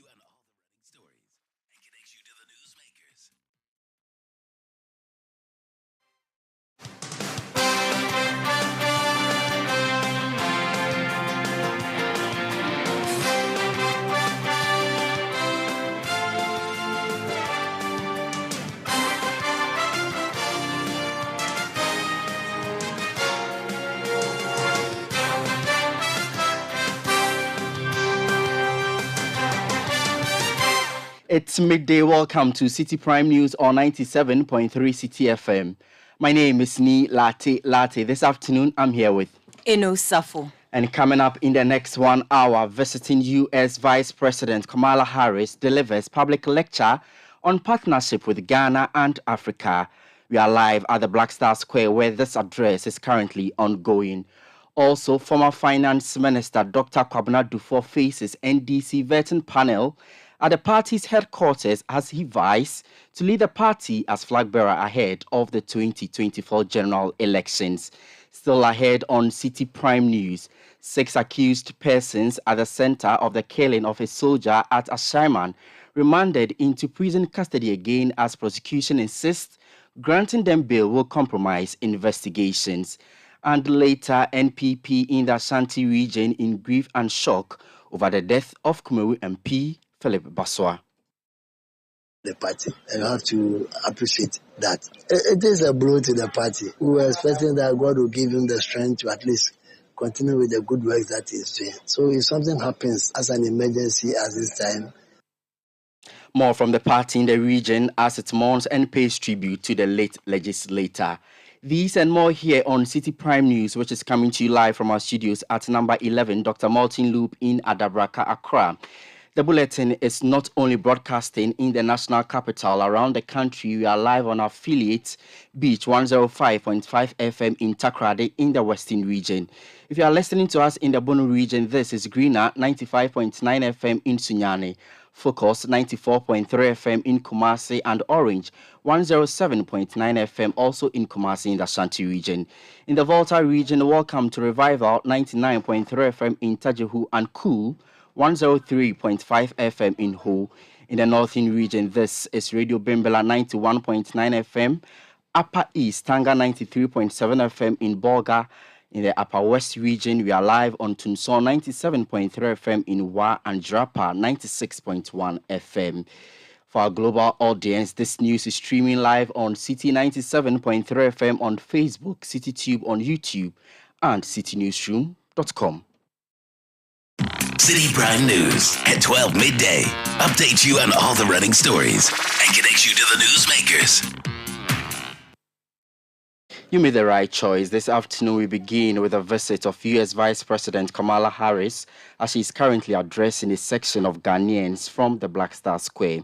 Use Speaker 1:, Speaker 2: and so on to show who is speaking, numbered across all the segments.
Speaker 1: you on all the running stories and connects you to the newsmakers.
Speaker 2: It's midday. Welcome to Citi Prime News on 97.3 Citi FM. My name is Larte. This afternoon, I'm here with
Speaker 3: Safo.
Speaker 2: And coming up in the next 1 hour, visiting U.S. Vice President Kamala Harris delivers public lecture on partnership with Ghana and Africa. We are live at the Black Star Square where this address is currently ongoing. Also, former Finance Minister Dr. Kwabena Dufo faces NDC vetting panel at the party's headquarters as he vies to lead the party as flag bearer ahead of the 2024 general elections. Still ahead on Citi Prime News, 6 accused persons at the center of the killing of a soldier at Ashaiman remanded into prison custody again as prosecution insists granting them bail will compromise investigations. And later, NPP in the Ashanti region in grief and shock over the death of Kumeru MP Philip Basua.
Speaker 4: The party, and you have to appreciate that. It is a blow to the party. We were expecting that God will give him the strength to at least continue with the good work that he's doing. So if something happens as an emergency at this time.
Speaker 2: More from the party in the region as it mourns and pays tribute to the late legislator. These and more here on Citi Prime News, which is coming to you live from our studios at number 11, Dr. Martin Loop in Adabraka, Accra. The bulletin is not only broadcasting in the national capital. Around the country, we are live on our affiliate, Beach 105.5 FM in Takoradi in the Western region. If you are listening to us in the Bono region, this is Greener 95.9 FM in Sunyani, Focus 94.3 FM in Kumasi, and Orange 107.9 FM also in Kumasi in the Ashanti region. In the Volta region, welcome to Revival 99.3 FM in Tajehu and Cool 103.5 FM in Ho. In the Northern region, this is Radio Bimbela 91.9 FM, Upper East Tanga 93.7 FM in Bolga. In the Upper West region, we are live on Tunson 97.3 FM in Wa and Drapa 96.1 FM. For our global audience, this news is streaming live on Citi 97.3 FM on Facebook, CityTube on YouTube, and citynewsroom.com.
Speaker 1: Citi Prime News at 12 midday. Updates you on all the running stories and connects you to the newsmakers.
Speaker 2: You made the right choice. This afternoon, we begin with a visit of U.S. Vice President Kamala Harris as she is currently addressing a section of Ghanaians from the Black Star Square.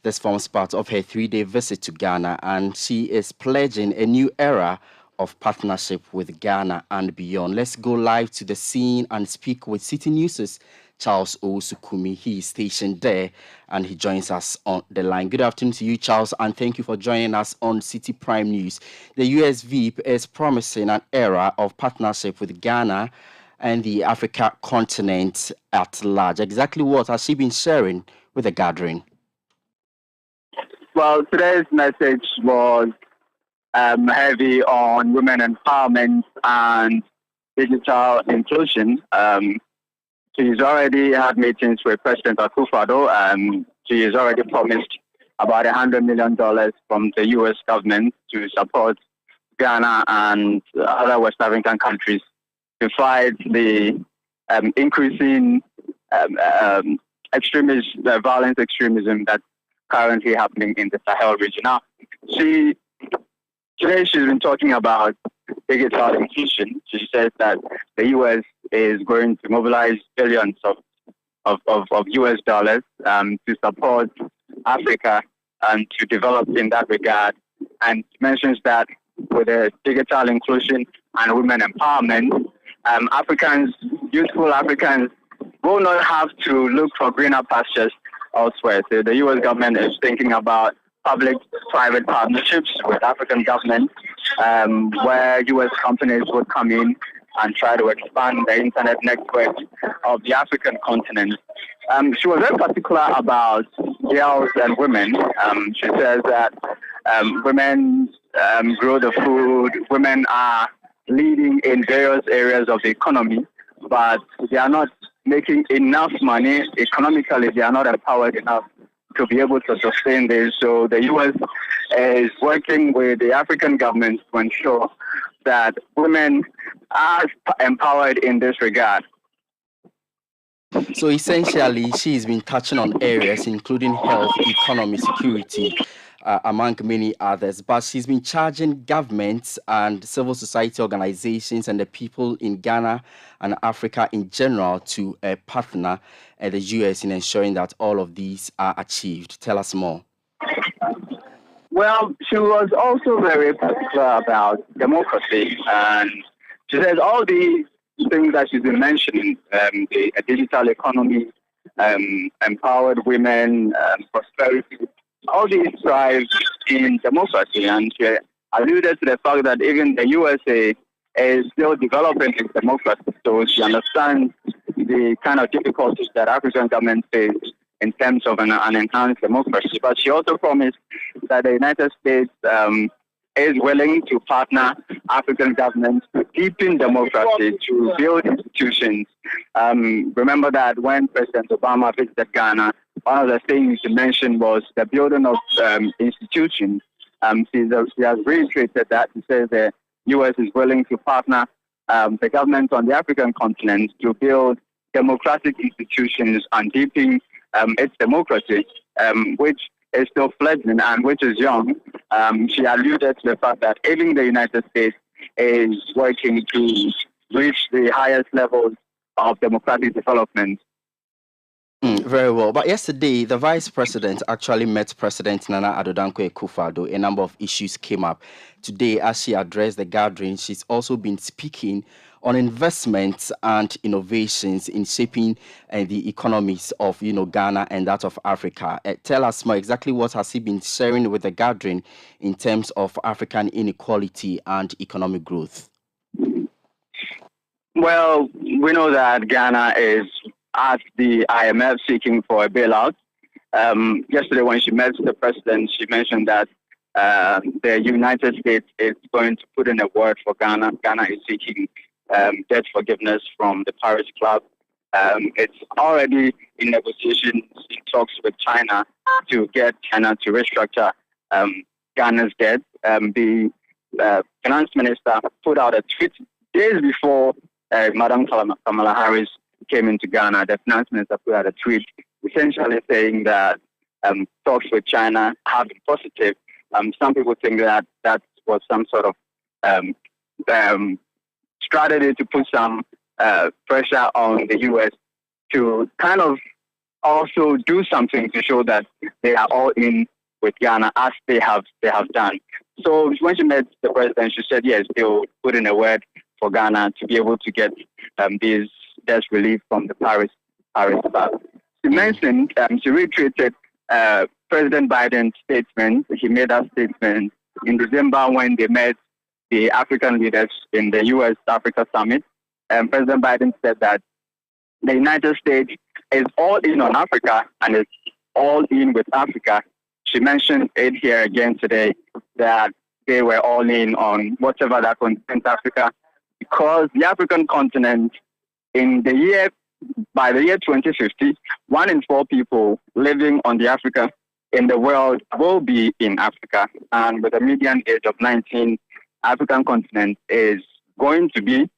Speaker 2: This forms part of her 3-day visit to Ghana, and she is pledging a new era of partnership with Ghana and beyond. Let's go live to the scene and speak with Citi News' Charles Osukumi. He is stationed there and he joins us on the line. Good afternoon to you, Charles, and thank you for joining us on Citi Prime News. The US VP is promising an era of partnership with Ghana and the Africa continent at large. Exactly what has she been sharing with the gathering?
Speaker 5: Well, today's message was heavy on women empowerment and digital inclusion. She's already had meetings with President Akufo-Addo. She has already promised about $100 million from the U.S. government to support Ghana and other West African countries to fight the increasing violent extremism that's currently happening in the Sahel region. Now, today she's been talking about digital inclusion. She says that the U.S. is going to mobilize billions of U.S. dollars to support Africa and to develop in that regard. And she mentions that with the digital inclusion and women empowerment, youthful Africans will not have to look for greener pastures elsewhere. So the U.S. government is thinking about public-private partnerships with African governments where U.S. companies would come in and try to expand the internet network of the African continent. She was very particular about girls and women. She says that women grow the food, women are leading in various areas of the economy, but they are not making enough money economically. They are not empowered enough to be able to sustain this. So the U.S. is working with the African governments to ensure that women are empowered in this regard.
Speaker 2: So essentially, she's been touching on areas including health, economy, security, among many others. But she's been charging governments and civil society organizations and the people in Ghana and Africa in general to partner the U.S. in ensuring that all of these are achieved. Tell us more.
Speaker 5: Well, she was also very particular about democracy, and she says all these things that she's been mentioning, the digital economy, empowered women, prosperity, all these thrive in democracy. And she alluded to the fact that even the USA is still developing its democracy. So she understands the kind of difficulties that African governments face in terms of an enhanced democracy. But she also promised that the United States is willing to partner African governments to deepen democracy, to build institutions. Remember that when President Obama visited Ghana, one of the things he mentioned was the building of institutions. She has reiterated that. She says the U.S. is willing to partner the governments on the African continent to build democratic institutions and deepen its democracy, which is still fledgling and which is young. She alluded to the fact that even the United States is working to reach the highest levels of democratic development.
Speaker 2: Very well. But yesterday, the vice president actually met President Nana Addo Dankwa Akufo-Addo. A number of issues came up. Today, as she addressed the gathering, she's also been speaking on investments and innovations in shaping the economies of Ghana and that of Africa. Tell us more exactly what has he been sharing with the gathering in terms of African inequality and economic growth.
Speaker 5: Well, we know that Ghana is at the IMF seeking for a bailout. Yesterday when she met the president, she mentioned that the United States is going to put in a word for Ghana. Ghana is seeking debt forgiveness from the Paris Club. It's already in negotiations, in talks with China to get China to restructure Ghana's debt. The finance minister put out a tweet days before Madam Kamala Harris came into Ghana. The finance minister put out a tweet essentially saying that talks with China have been positive. Some people think that that was some sort of strategy to put some pressure on the U.S. to kind of also do something to show that they are all in with Ghana as they have done. So when she met the president, she said yes, they will put in a word for Ghana to be able to get these debt relief from the Paris Club. She mentioned, she reiterated President Biden's statement. He made that statement in December when they met the African leaders in the U.S.-Africa summit. President Biden said that the United States is all in on Africa and is all in with Africa. She mentioned it here again today that they were all in on whatever that concerns Africa, because the African continent by the year 2050, 1 in 4 people living on the Africa in the world will be in Africa. And with a median age of 19, African continent is going to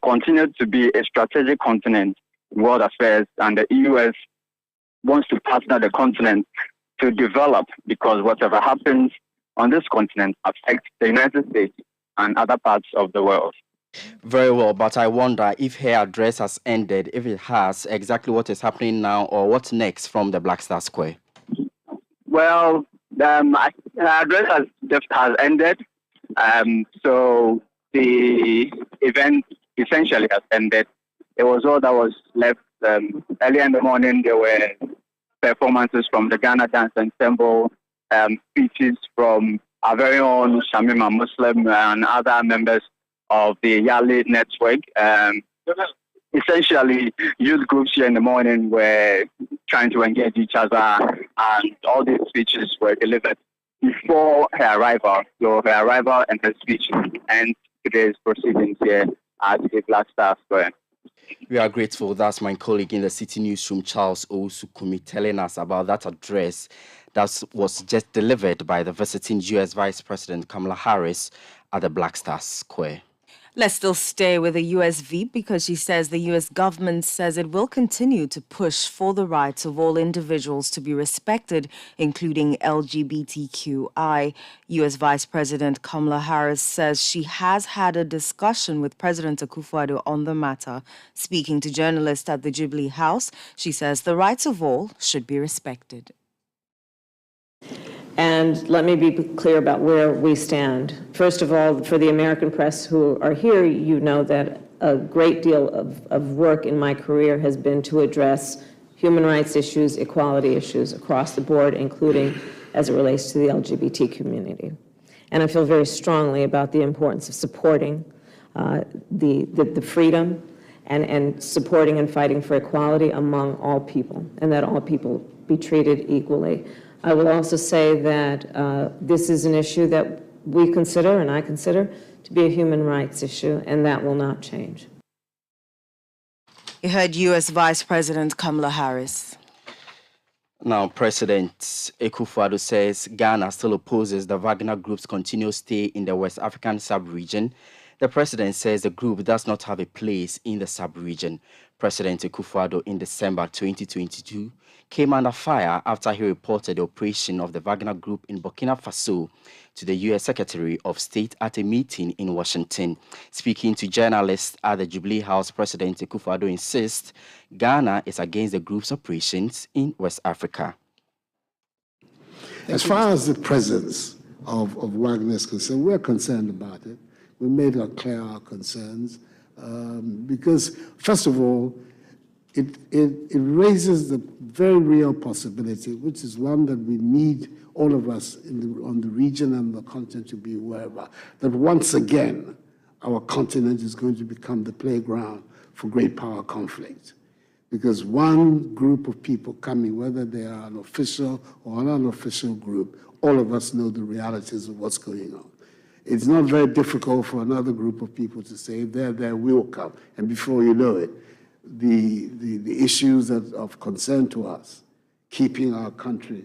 Speaker 5: continue to be a strategic continent in world affairs, and the US wants to partner the continent to develop, because whatever happens on this continent affects the United States and other parts of the world.
Speaker 2: Very well, but I wonder if her address has ended. If it has, exactly what is happening now, or what's next from the Black Star Square?
Speaker 5: Well, her address has ended. So the event essentially has ended. It was all that was left. Earlier in the morning, there were performances from the Ghana Dance Ensemble, speeches from our very own Shamima Muslim and other members of the Yali network. essentially, youth groups here in the morning were trying to engage each other, and all these speeches were delivered before her arrival. So her arrival and her speech and today's proceedings here at the Black Star Square.
Speaker 2: We are grateful. That's my colleague in the City Newsroom, Charles Osukumi, telling us about that address that was just delivered by the visiting U.S. Vice President Kamala Harris at the Black Star Square.
Speaker 3: Let's still stay with the U.S. V because she says the U.S. government says it will continue to push for the rights of all individuals to be respected, including LGBTQI. U.S. Vice President Kamala Harris says she has had a discussion with President Akufo-Addo on the matter. Speaking to journalists at the Jubilee House, she says the rights of all should be respected.
Speaker 6: And let me be clear about where we stand. First of all, for the American press who are here, you know that a great deal of work in my career has been to address human rights issues, equality issues across the board, including as it relates to the LGBT community. And I feel very strongly about the importance of supporting the freedom and supporting and fighting for equality among all people, and that all people be treated equally. I will also say that this is an issue that we consider, and I consider, to be a human rights issue, and that will not change.
Speaker 3: You heard U.S. Vice President Kamala Harris.
Speaker 2: Now, President Akufo-Addo says Ghana still opposes the Wagner Group's continuous stay in the West African sub-region. The president says the group does not have a place in the sub-region. President Akufo-Addo in December 2022 came under fire after he reported the operation of the Wagner Group in Burkina Faso to the U.S. Secretary of State at a meeting in Washington. Speaking to journalists at the Jubilee House, President Akufo-Addo insists Ghana is against the group's operations in West Africa.
Speaker 7: As far as the presence of Wagner is concerned, we're concerned about it. We made clear our concerns because, first of all, it raises the very real possibility, which is one that we need all of us on the region and the continent to be aware of, that once again, our continent is going to become the playground for great power conflict. Because one group of people coming, whether they are an official or an unofficial group, all of us know the realities of what's going on. It's not very difficult for another group of people to say, they're there, we'll come. And before you know it, the issues of concern to us, keeping our country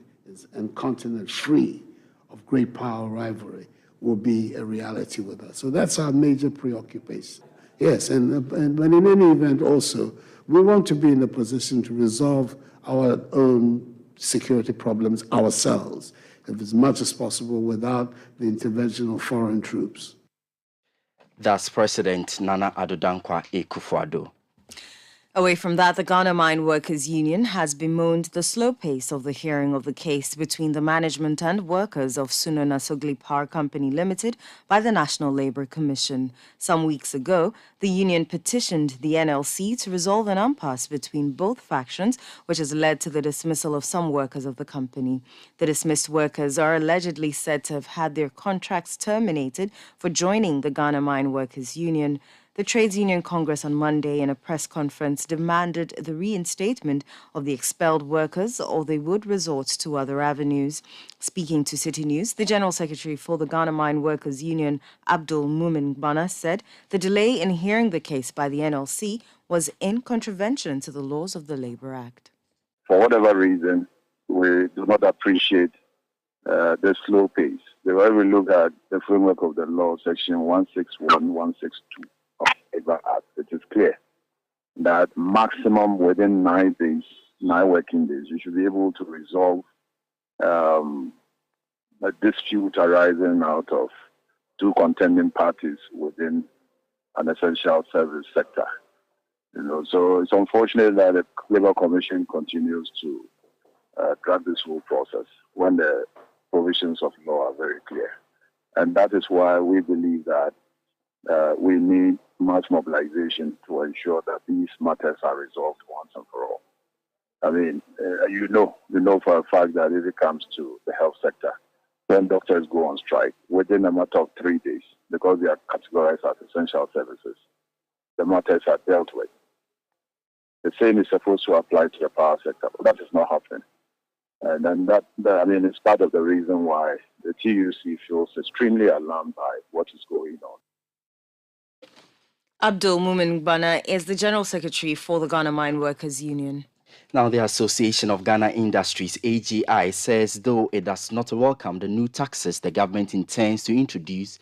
Speaker 7: and continent free of great power rivalry, will be a reality with us. So that's our major preoccupation. Yes, and in any event also, we want to be in a position to resolve our own security problems ourselves, as much as possible without the intervention of foreign troops.
Speaker 2: That's President Nana Addo Dankwa Akufo-Addo.
Speaker 3: Away from that, the Ghana Mine Workers Union has bemoaned the slow pace of the hearing of the case between the management and workers of Sunana Sogli Power Company Limited by the National Labour Commission. Some weeks ago, the union petitioned the NLC to resolve an impasse between both factions, which has led to the dismissal of some workers of the company. The dismissed workers are allegedly said to have had their contracts terminated for joining the Ghana Mine Workers Union. The Trades Union Congress on Monday in a press conference demanded the reinstatement of the expelled workers or they would resort to other avenues. Speaking to City News, the General Secretary for the Ghana Mine Workers Union, Abdul Mumin Bana, said the delay in hearing the case by the NLC was in contravention to the laws of the Labour Act.
Speaker 5: For whatever reason, we do not appreciate the slow pace. The way we look at the framework of the law, section 161, 162, of the Labour Act, it is clear that maximum within 9 working days, you should be able to resolve a dispute arising out of two contending parties within an essential service sector. So it's unfortunate that the Labour Commission continues to drag this whole process when the provisions of law are very clear. And that is why we believe that we need mass mobilization to ensure that these matters are resolved once and for all. I mean, you know for a fact that if it comes to the health sector, when doctors go on strike, within a matter of 3 days, because they are categorized as essential services, the matters are dealt with.
Speaker 8: the same is supposed to apply to the power sector. But that is not happening. And then that it's part of the reason why the TUC feels extremely alarmed by what is going on.
Speaker 3: Abdul Mumin Bana is the General Secretary for the Ghana Mine Workers Union.
Speaker 2: Now, the Association of Ghana Industries, AGI, says though it does not welcome the new taxes the government intends to introduce,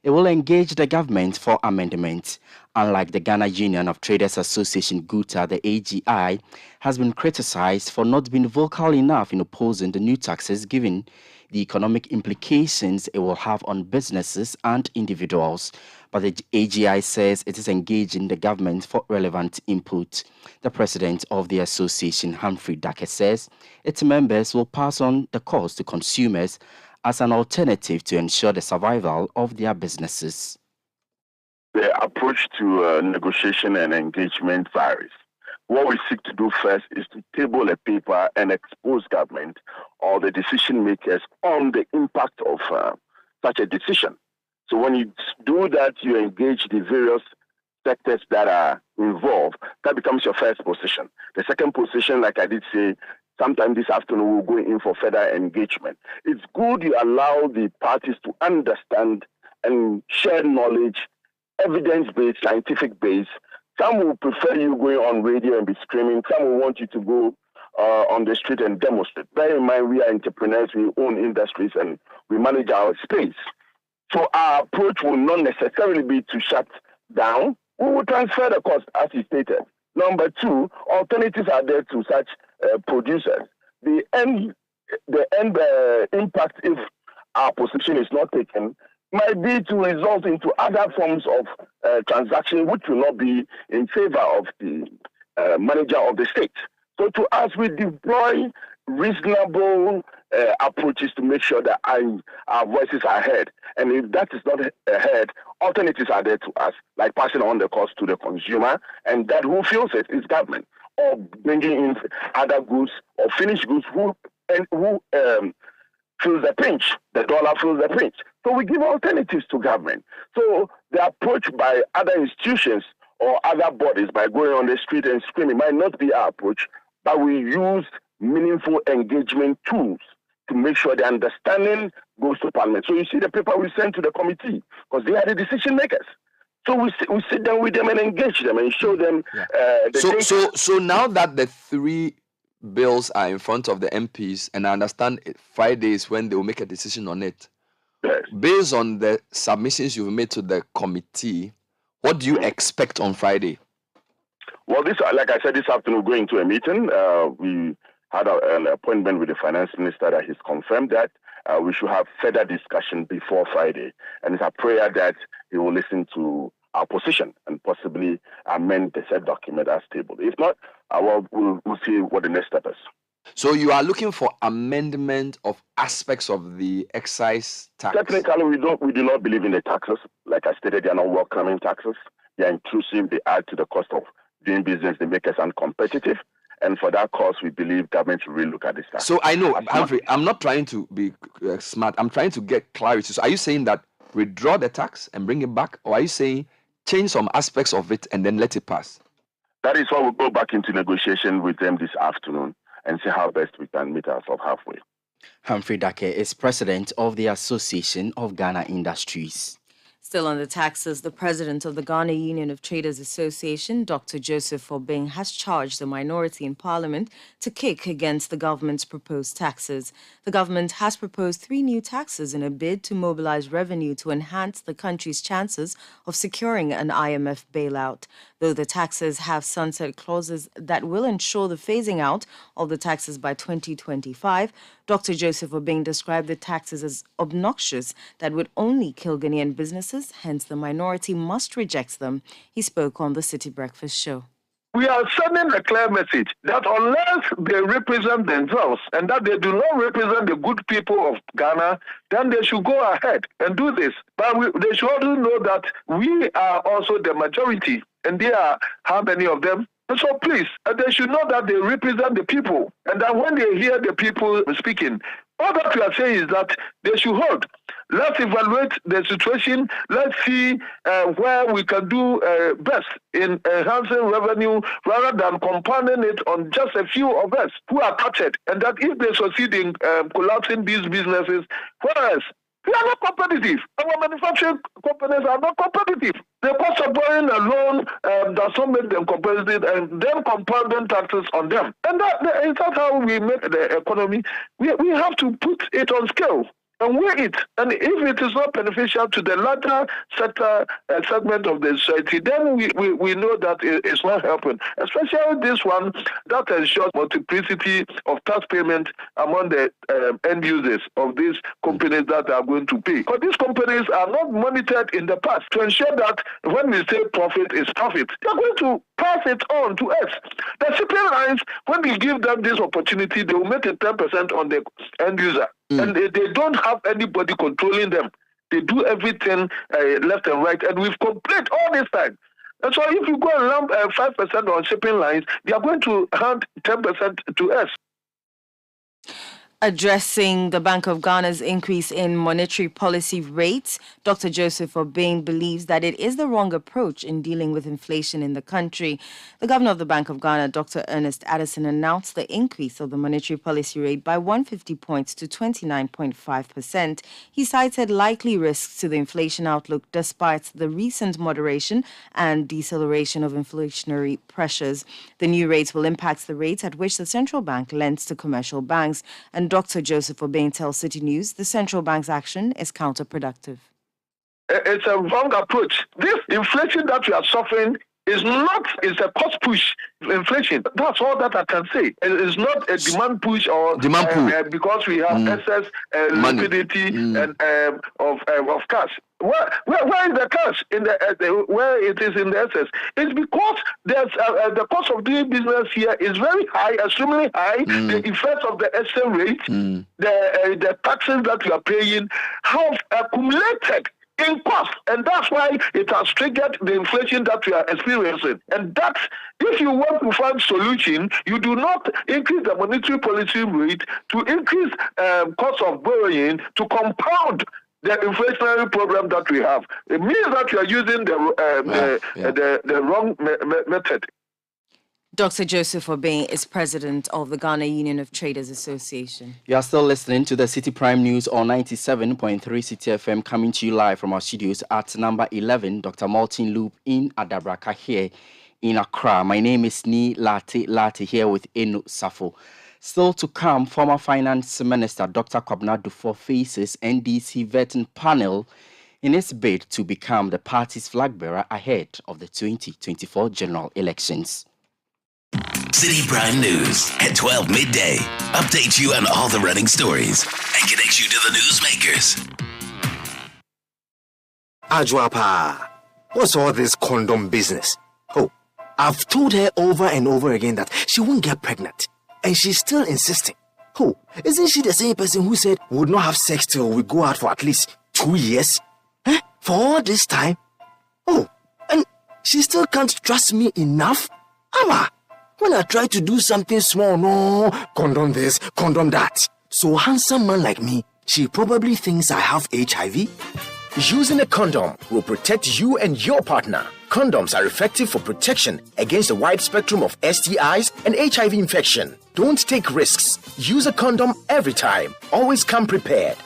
Speaker 2: it will engage the government for amendment. Unlike the Ghana Union of Traders Association, GUTA, the AGI has been criticized for not being vocal enough in opposing the new taxes, given the economic implications it will have on businesses and individuals. But the AGI says it is engaging the government for relevant input. The president of the association, Humphrey Dake, says its members will pass on the cost to consumers as an alternative to ensure the survival of their businesses.
Speaker 8: The approach to negotiation and engagement varies. What we seek to do first is to table a paper and expose government or the decision makers on the impact of such a decision. So when you do that, you engage the various sectors that are involved. That becomes your first position. The second position, like I did say, sometime this afternoon we'll go in for further engagement. It's good you allow the parties to understand and share knowledge, evidence-based, scientific-based. Some will prefer you going on radio and be screaming. Some will want you to go on the street and demonstrate. Bear in mind, we are entrepreneurs, we own industries, and we manage our space. So our approach will not necessarily be to shut down. We will transfer the cost, as you stated. Number two, alternatives are there to such producers. The end impact, if our position is not taken, might be to result into other forms of transaction which will not be in favor of the manager of the state. So to us, we deploy reasonable approaches to make sure that our voices are heard. And if that is not heard, alternatives are there to us, like passing on the cost to the consumer, and that who feels it is government, or bringing in other goods or finished goods who feels the pinch, the dollar feels the pinch. So we give alternatives to government. So the approach by other institutions or other bodies by going on the street and screaming might not be our approach, but we use meaningful engagement tools to make sure the understanding goes to Parliament. So you see the paper we send to the committee, because they are the decision makers. So we sit down with them and engage them and show them.
Speaker 9: So now that the three bills are in front of the MPs, and I understand Friday is when they will make a decision on it.
Speaker 8: Yes.
Speaker 9: Based on the submissions you've made to the committee, what do you expect on Friday?
Speaker 8: Well, like I said, this afternoon we're going to a meeting. We had an appointment with the finance minister that he's confirmed that we should have further discussion before Friday. And it's a prayer that he will listen to our position and possibly amend the said document as tabled. If not, we'll see what the next step is.
Speaker 9: So you are looking for amendment of aspects of the excise tax?
Speaker 8: Technically, we do not believe in the taxes. Like I stated, they are not welcoming taxes. They are intrusive. They add to the cost of doing business. They make us uncompetitive. And for that cause, we believe government should really look at this tax.
Speaker 9: So I know, Humphrey, I'm not trying to be smart. I'm trying to get clarity. So are you saying that withdraw the tax and bring it back? Or are you saying change some aspects of it and then let it pass?
Speaker 8: That is why we'll go back into negotiation with them this afternoon and see how best we can meet ourselves halfway.
Speaker 2: Humphrey Dake is president of the Association of Ghana Industries.
Speaker 3: Still on the taxes, the president of the Ghana Union of Traders Association, Dr. Joseph Obeng, has charged the minority in parliament to kick against the government's proposed taxes. The government has proposed 3 new taxes in a bid to mobilize revenue to enhance the country's chances of securing an IMF bailout. Though the taxes have sunset clauses that will ensure the phasing out of the taxes by 2025, Dr. Joseph Obeng described the taxes as obnoxious that would only kill Ghanaian businesses, hence the minority must reject them. He spoke on the City Breakfast Show.
Speaker 10: We are sending a clear message that unless they represent themselves and that they do not represent the good people of Ghana, then they should go ahead and do this. But they should also know that we are also the majority, and they are how many of them? And so please, they should know that they represent the people, and that when they hear the people speaking, all that we are saying is that they should hold. Let's evaluate the situation. Let's see where we can do best in enhancing revenue rather than compounding it on just a few of us who are captured. And that if they succeed in collapsing these businesses, whereas we are not competitive. Our manufacturing companies are not competitive. The cost of borrowing a loan does not make them competitive, and then compounding taxes on them. And that's how we make the economy. We have to put it on scale and weigh it. And if it is not beneficial to the latter sector segment of the society, then we know that it's not helping. Especially this one that ensures multiplicity of tax payment among the end users of these companies that are going to pay. Because these companies are not monitored in the past to ensure that when we say profit is profit, they're going to pass it on to us. The shipping lines, when we give them this opportunity, they will make it 10% on the end user. And they don't have anybody controlling them. They do everything left and right. And we've complained all this time. And so if you go and lump 5% on shipping lines, they are going to hand 10% to us.
Speaker 3: Addressing the Bank of Ghana's increase in monetary policy rates, Dr. Joseph Obeng believes that it is the wrong approach in dealing with inflation in the country. The governor of the Bank of Ghana, Dr. Ernest Addison, announced the increase of the monetary policy rate by 150 points to 29.5%. He cited likely risks to the inflation outlook despite the recent moderation and deceleration of inflationary pressures. The new rates will impact the rate at which the central bank lends to commercial banks, and Dr. Joseph Obeng tells Citi News the central bank's action is counterproductive.
Speaker 10: It's a wrong approach. This inflation that we are suffering is a cost push inflation. That's all that I can say. It is not a demand push or because we have excess liquidity and of cash. Where is the cash in where it is in the excess? It's because there's the cost of doing business here is very high, extremely high. The effects of the exchange rate, the taxes that we are paying have accumulated in cost, and that's why it has triggered the inflation that we are experiencing. And that, if you want to find solution, you do not increase the monetary policy rate to increase cost of borrowing to compound the inflationary problem that we have. It means that you are using the wrong method.
Speaker 3: Dr. Joseph Obeng is president of the Ghana Union of Traders Association.
Speaker 2: You are still listening to the Citi Prime News on 97.3 Citi FM, coming to you live from our studios at number 11, Dr. Martin Loop in Adabraka here in Accra. My name is Larte here with Safo. Still to come, former Finance Minister Dr. Kwabena Dufo faces NDC vetting panel in its bid to become the party's flag bearer ahead of the 2024 general elections.
Speaker 1: Citi Prime News at 12 midday. Update you on all the running stories and connect you to the newsmakers.
Speaker 11: Ajwapa, what's all this condom business? Oh, I've told her over and over again that she won't get pregnant, and she's still insisting. Oh, isn't she the same person who said we would not have sex till we go out for at least 2 years? For all this time? Oh, and she still can't trust me enough? Ama, when I try to do something small, no, condom this, condom that. So handsome man like me, she probably thinks I have HIV.
Speaker 12: Using a condom will protect you and your partner. Condoms are effective for protection against a wide spectrum of STIs and HIV infection. Don't take risks. Use a condom every time. Always come prepared.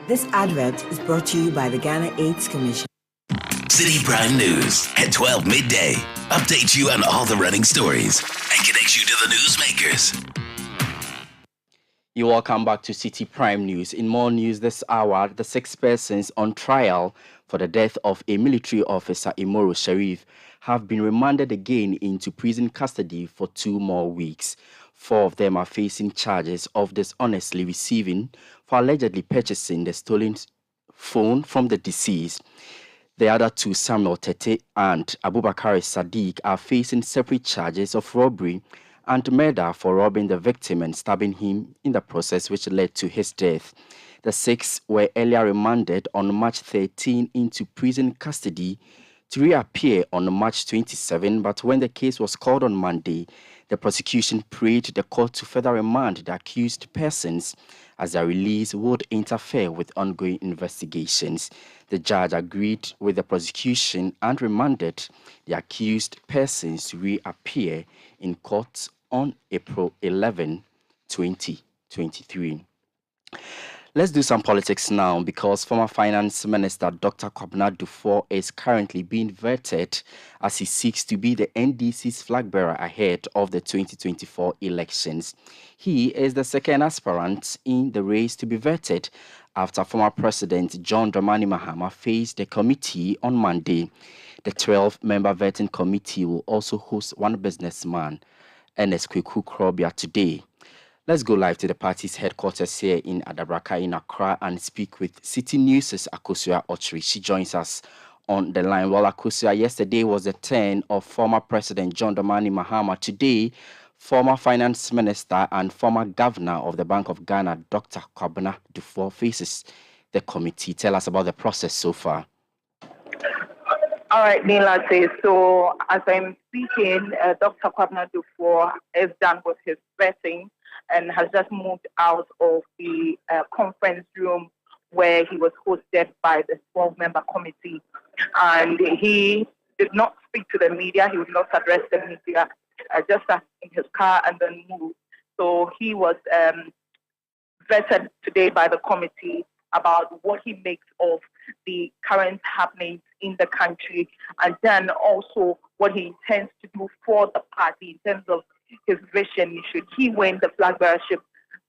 Speaker 13: This advert is brought to you by the Ghana AIDS Commission.
Speaker 1: Citi Prime News at 12 midday. Update you on all the running stories and connect you to the newsmakers.
Speaker 2: You're welcome back to Citi Prime News. In more news this hour, the 6 persons on trial for the death of a military officer, Imoro Sharif, have been remanded again into prison custody for 2 more weeks. 4 of them are facing charges of dishonestly receiving for allegedly purchasing the stolen phone from the deceased. The other 2, Samuel Tete and Abubakar Sadiq, are facing separate charges of robbery and murder for robbing the victim and stabbing him in the process which led to his death. The 6 were earlier remanded on March 13 into prison custody to reappear on March 27, but when the case was called on Monday, The prosecution prayed the court to further remand the accused persons as their release would interfere with ongoing investigations. The judge agreed with the prosecution and remanded the accused persons to reappear in court on April 11, 2023. Let's do some politics now, because former Finance Minister Dr. Kwabena Duffuor is currently being vetted as he seeks to be the NDC's flag bearer ahead of the 2024 elections. He is the second aspirant in the race to be vetted after former President John Dramani Mahama faced the committee on Monday. The 12-member vetting committee will also host one businessman, Ernest Kweku Krobia, today. Let's go live to the party's headquarters here in Adabraka in Accra and speak with Citi News' Akosua Ochri. She joins us on the line. Well, Akosua, yesterday was the turn of former President John Dramani Mahama. Today, former Finance Minister and former Governor of the Bank of Ghana, Dr. Kwabena Duffuor, faces the committee. Tell us about the process so far.
Speaker 14: All right, Larte. So as I'm speaking, Dr. Kwabena Duffuor is done with his vetting and has just moved out of the conference room where he was hosted by the 12-member committee. And he did not speak to the media. He would not address the media, just sat in his car and then moved. So he was vetted today by the committee about what he makes of the current happenings in the country, and then also what he intends to do for the party in terms of his vision should he win the flag bearership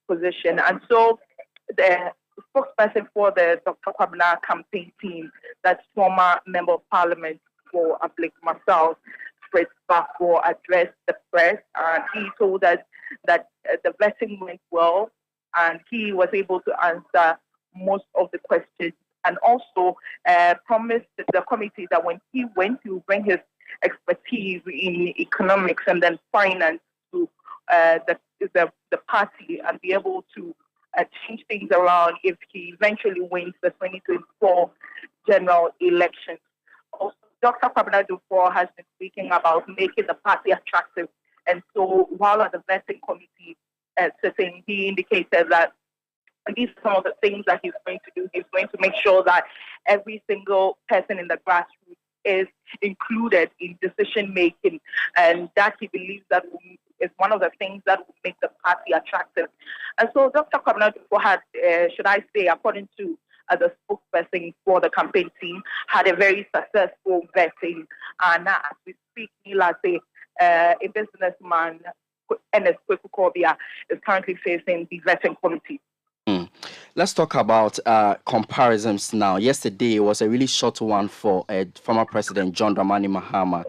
Speaker 14: position. And so the spokesperson for the Dr. Kwabena campaign team, that's former Member of Parliament for Ablik Masal, Fritz Safo, addressed the press, and he told us that the vetting went well and he was able to answer most of the questions, and also promised the committee that when he went to bring his expertise in economics and then finance to the party and be able to change things around if he eventually wins the 2024 general elections. Also, Dr. Kwabena Duffuor has been speaking about making the party attractive, and so while at the vetting committee sitting, he indicated that these are some of the things that he's going to do. He's going to make sure that every single person in the grassroots is included in decision making, and that he believes that is one of the things that will make the party attractive. And so Dr. Kwabena Duffuor had, should I say, according to the spokesperson for the campaign team, had a very successful vetting. And now, as we speak, Larte, a businessman, Ernest Kweku Krobia, is currently facing the vetting committee.
Speaker 2: Let's talk about comparisons now. Yesterday was a really short one for former President John Dramani Mahama.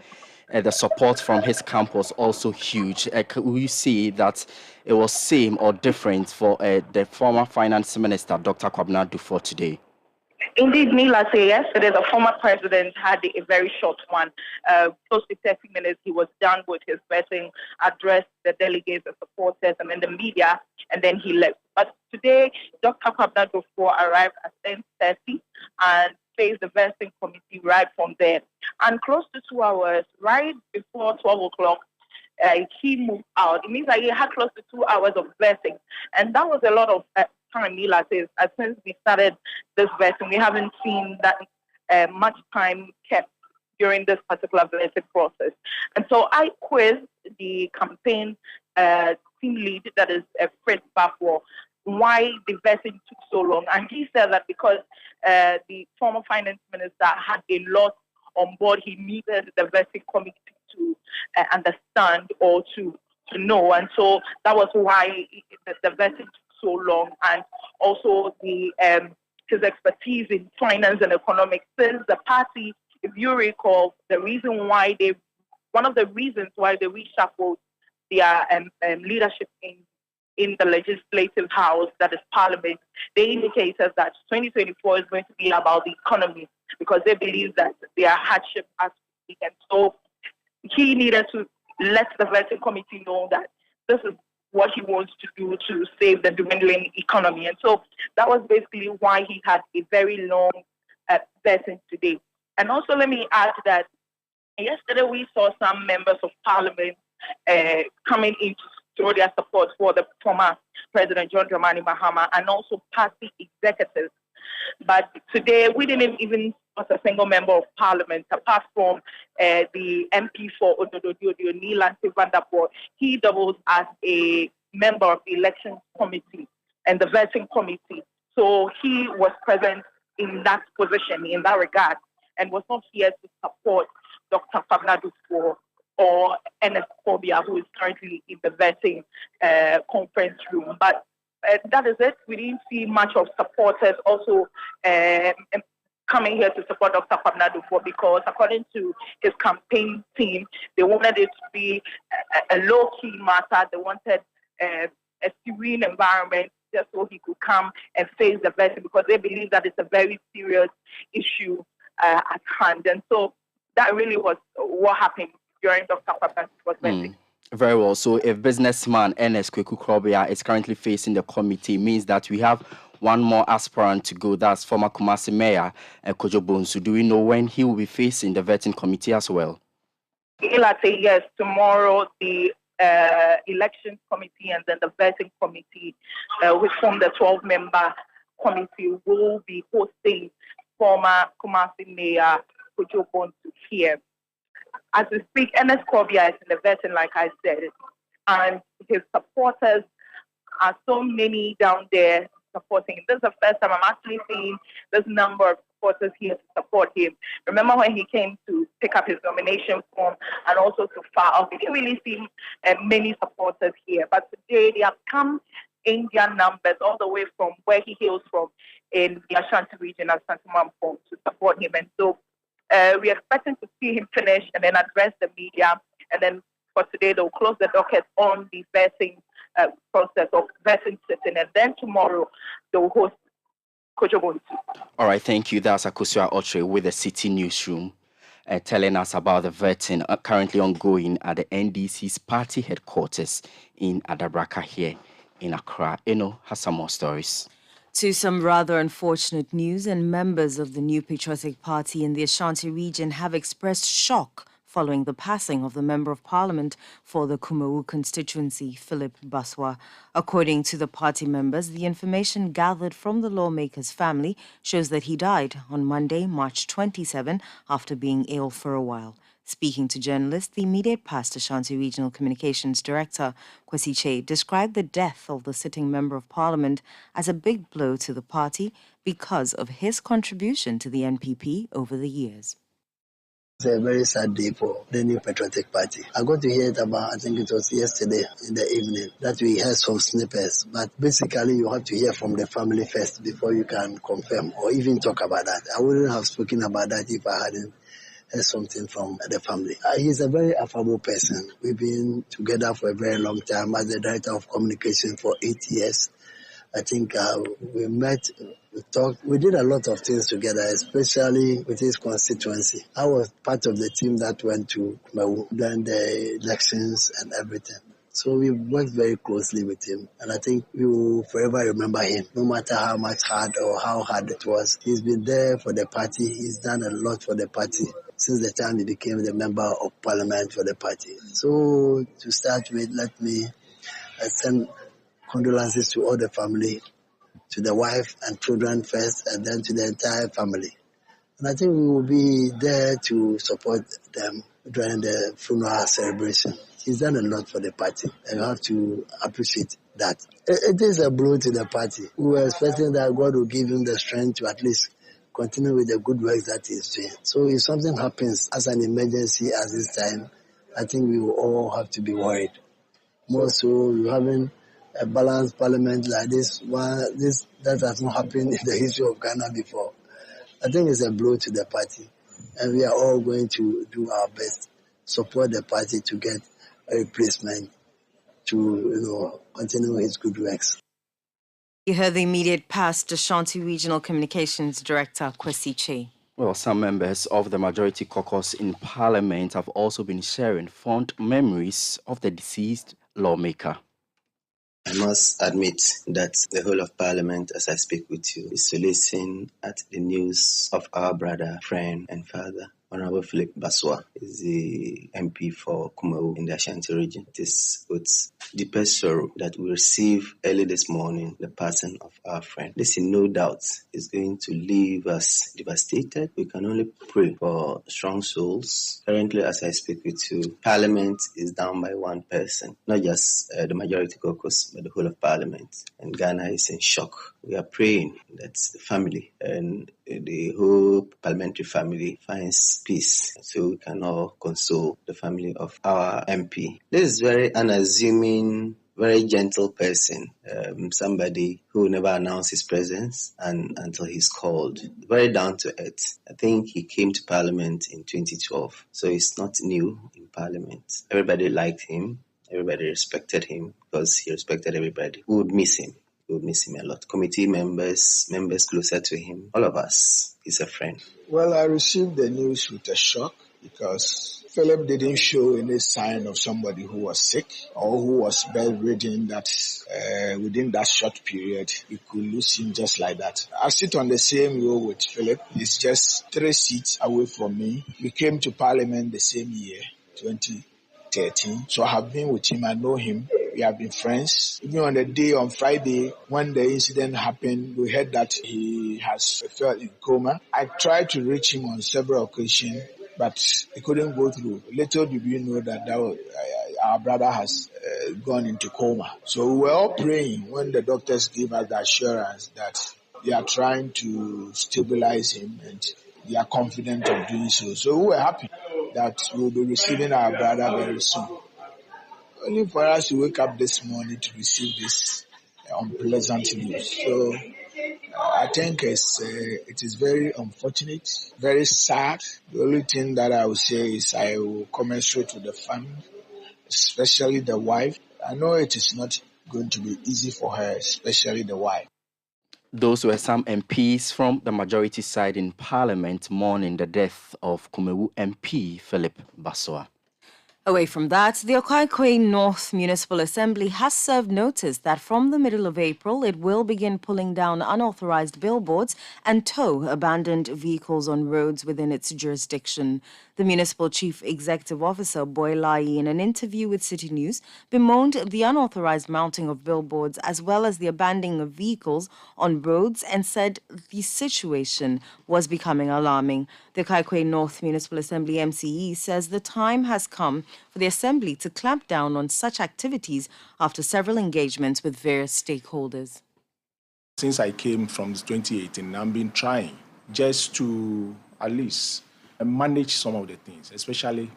Speaker 2: The support from his camp was also huge. Will you see that it was same or different for the former Finance Minister, Dr. Kwabena Duffuor, today?
Speaker 14: Indeed, Larte, yesterday the former president had a very short one, close to 30 minutes. He was done with his vetting, addressed the delegates, the supporters, and then the media, and then he left. But today, Dr. Kwabena Duffuor arrived at 10:30 and faced the vetting committee right from there. And close to 2 hours, right before 12 o'clock, he moved out. It means that he had close to 2 hours of vetting, and that was a lot of time. Mila says, since we started this vetting, we haven't seen that much time kept during this particular vetting process. And so I quizzed the campaign team lead, that is Fritz Safo, why the vetting took so long. And he said that because the former finance minister had a lot on board, he needed the vetting committee to understand or to know. And so that was why the vetting took so long, and also the his expertise in finance and economics. Since the party, if you recall, one of the reasons why they reshuffled their leadership in the legislative house, that is Parliament, they indicated that 2024 is going to be about the economy, because they believe that their hardship has to be, and so he needed to let the vetting committee know that this is what he wants to do to save the dwindling economy. And so that was basically why he had a very long vetting today. And also let me add that yesterday we saw some members of Parliament coming in to show their support for the former President John Dramani Mahama and also party executives. But today, we didn't even put a single member of parliament, apart from the MP for Ododo-Odio, Larte. He doubles as a member of the elections committee and the vetting committee. So he was present in that position, in that regard, and was not here to support Dr. Kwabena Duffuor or NS Kobia, who is currently in the vetting conference room. But that is it. We didn't see much of supporters also coming here to support Dr. Kwabena Duffuor, because according to his campaign team, they wanted it to be a low-key matter. They wanted a serene environment just so he could come and face the vetting, because they believe that it's a very serious issue at hand. And so that really was what happened during Dr. Kwabena Duffuor's vetting.
Speaker 2: Very well. So if businessman Ernest Kweku Krobia is currently facing the committee, means that we have one more aspirant to go. That's former Kumasi Mayor Kojo Bonsu. Do we know when he will be facing the vetting committee as well?
Speaker 14: Larte, yes, tomorrow the elections committee and then the vetting committee, which form the 12-member committee, will be hosting former Kumasi Mayor Kojo Bonsu here. As we speak, Ernest Kobia is in the vetting, like I said, and his supporters are so many down there supporting him. This is the first time I'm actually seeing this number of supporters here to support him. Remember when he came to pick up his nomination form and also to file, we didn't really see many supporters here. But today they have come in their numbers all the way from where he hails from in the Ashanti region of Santimanfo to support him. And so we're expecting to see him finish and then address the media. And then for today, they'll close the docket on the vetting process of vetting sitting. And then tomorrow, they'll host Kojo Bonsu.
Speaker 2: All right, thank you. That's Akosua Otre with the City Newsroom telling us about the vetting currently ongoing at the NDC's party headquarters in Adabraka here in Accra. Eno has some more stories.
Speaker 3: To some rather unfortunate news, and members of the New Patriotic Party in the Ashanti region have expressed shock following the passing of the Member of Parliament for the Kumawu constituency, Philip Basua. According to the party members, the information gathered from the lawmaker's family shows that he died on Monday, March 27, after being ill for a while. Speaking to journalists, the immediate past Ashanti Regional Communications Director, Kwesi Che, described the death of the sitting Member of Parliament as a big blow to the party because of his contribution to the NPP over the years.
Speaker 4: It's a very sad day for the New Patriotic Party. I got to hear it about, I think it was yesterday in the evening, that we heard some snippets. But basically, you have to hear from the family first before you can confirm or even talk about that. I wouldn't have spoken about that if I hadn't heard something from the family. He's a very affable person. We've been together for a very long time as the Director of Communication for 8 years. I think we met, we talked, we did a lot of things together, especially with his constituency. I was part of the team that went to Kumawu during the elections and everything. So we worked very closely with him, and I think we will forever remember him, no matter how much hard or how hard it was. He's been there for the party. He's done a lot for the party since the time he became the Member of Parliament for the party. So to start with, let me send condolences to all the family, to the wife and children first, and then to the entire family. And I think we will be there to support them during the funeral celebration. He's done a lot for the party, and you have to appreciate that. It is a blow to the party. We were expecting that God will give him the strength to at least continue with the good works that he's doing. So if something happens as an emergency at this time, I think we will all have to be worried. More so, you having a balanced parliament like this that has not happened in the history of Ghana before. I think it's a blow to the party, and we are all going to do our best, support the party to get a replacement to continue his good works.
Speaker 3: You heard the immediate past Ashanti Regional Communications Director, Kwesi Che.
Speaker 2: Well, some members of the majority caucus in Parliament have also been sharing fond memories of the deceased lawmaker.
Speaker 15: I must admit that the whole of Parliament, as I speak with you, is to listen at the news of our brother, friend, and father, Honorable Philip Basua is the MP for Kumawu in the Ashanti region. It is with deepest sorrow that we receive early this morning the passing of our friend. This, in no doubt, is going to leave us devastated. We can only pray for strong souls. Currently, as I speak with you, Parliament is down by one person, not just the majority caucus, but the whole of Parliament. And Ghana is in shock. We are praying that the family and the whole parliamentary family finds peace so we can all console the family of our MP. This is very unassuming, very gentle person, somebody who never announced his presence until he's called. Very down to earth. I think he came to Parliament in 2012, so he's not new in Parliament. Everybody liked him. Everybody respected him because he respected everybody. We would miss him. We would miss him a lot. Committee members closer to him, all of us. He's a friend.
Speaker 16: Well, I received the news with a shock because Philip didn't show any sign of somebody who was sick or who was bedridden that within that short period, you could lose him just like that. I sit on the same row with Philip. He's just 3 seats away from me. We came to Parliament the same year, 2013. So I have been with him. I know him. We have been friends. Even on the day on Friday, when the incident happened, we heard that he has fell in coma. I tried to reach him on several occasions, but it couldn't go through. Little did we know that our brother has gone into coma. So we were all praying when the doctors gave us the assurance that they are trying to stabilize him and they are confident of doing so. So we were happy that we will be receiving our brother very soon. Only for us to wake up this morning to receive this unpleasant news. So I think it is very unfortunate, very sad. The only thing that I will say is I will commensurate with the family, especially the wife. I know it is not going to be easy for her, especially the wife.
Speaker 2: Those were some MPs from the majority side in Parliament mourning the death of Kumawu MP Philip Basua.
Speaker 3: Away from that, the Okaikwe North Municipal Assembly has served notice that from the middle of April, it will begin pulling down unauthorized billboards and tow abandoned vehicles on roads within its jurisdiction. The Municipal Chief Executive Officer, Boy Lai, in an interview with City News, bemoaned the unauthorized mounting of billboards as well as the abandoning of vehicles on roads and said the situation was becoming alarming. The Okaikwe North Municipal Assembly MCE says the time has come for the Assembly to clamp down on such activities after several engagements with various stakeholders.
Speaker 17: Since I came from 2018, I've been trying just to at least manage some of the things, especially